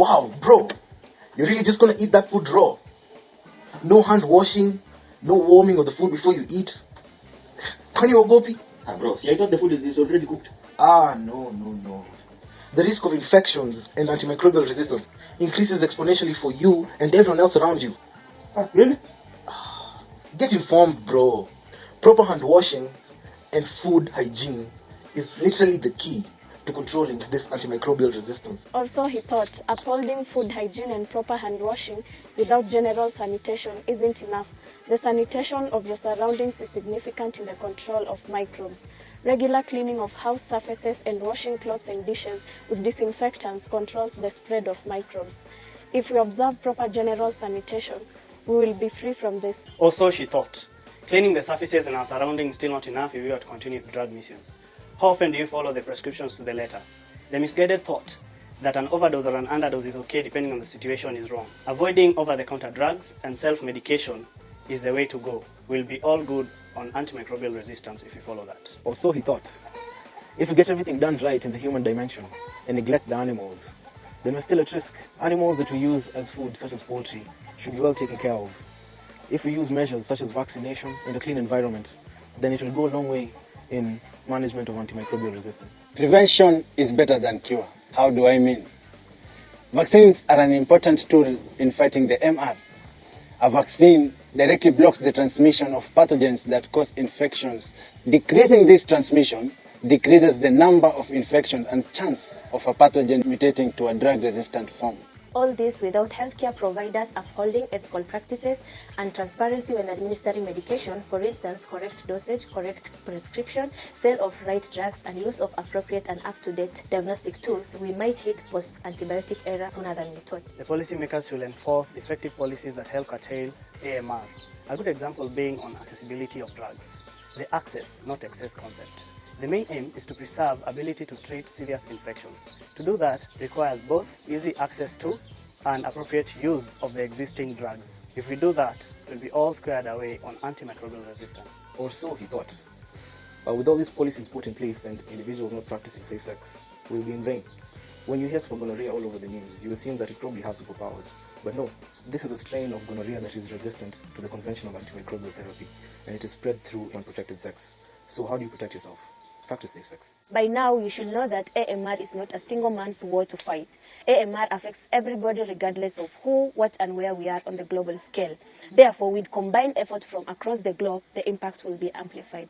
Wow, bro, you're really just gonna eat that food raw? No hand washing, no warming of the food before you eat? Can you ogopi? Bro, see, I thought the food is already cooked. No. The risk of infections and antimicrobial resistance increases exponentially for you and everyone else around you. Really? Get informed, bro. Proper hand washing and food hygiene is literally the key to controlling this antimicrobial resistance. Also, he thought upholding food hygiene and proper hand washing without general sanitation isn't enough. The sanitation of your surroundings is significant in the control of microbes. Regular cleaning of house surfaces and washing clothes and dishes with disinfectants controls the spread of microbes. If we observe proper general sanitation, we will be free from this. Also, she thought, cleaning the surfaces in our surroundings is still not enough if we are to continue with drug misuse. How often do you follow the prescriptions to the letter? The misguided thought that an overdose or an underdose is okay depending on the situation is wrong. Avoiding over-the-counter drugs and self-medication is the way to go. We'll be all good on antimicrobial resistance if you follow that. Or so he thought. If we get everything done right in the human dimension and neglect the animals, then we're still at risk. Animals that we use as food, such as poultry, should be well taken care of. If we use measures such as vaccination and a clean environment, then it will go a long way in management of antimicrobial resistance. Prevention is better than cure. How do I mean? Vaccines are an important tool in fighting the MR. A vaccine directly blocks the transmission of pathogens that cause infections. Decreasing this transmission decreases the number of infections and chance of a pathogen mutating to a drug-resistant form. All this without healthcare providers upholding ethical practices and transparency when administering medication, for instance, correct dosage, correct prescription, sale of right drugs, and use of appropriate and up-to-date diagnostic tools. We might hit post-antibiotic era sooner than we thought. The policymakers should enforce effective policies that help curtail AMR. A good example being on accessibility of drugs. The access, not excess concept. The main aim is to preserve ability to treat serious infections. To do that requires both easy access to and appropriate use of the existing drugs. If we do that, we'll be all squared away on antimicrobial resistance. Or so he thought. With all these policies put in place and individuals not practicing safe sex, will be in vain. When you hear for gonorrhea all over the news, you assume that it probably has superpowers. But no, this is a strain of gonorrhea that is resistant to the conventional antimicrobial therapy, and it is spread through unprotected sex. So how do you protect yourself? Practice safe sex. By now, you should know that AMR is not a single man's war to fight. AMR affects everybody regardless of who, what, and where we are on the global scale. Therefore, with combined effort from across the globe, the impact will be amplified.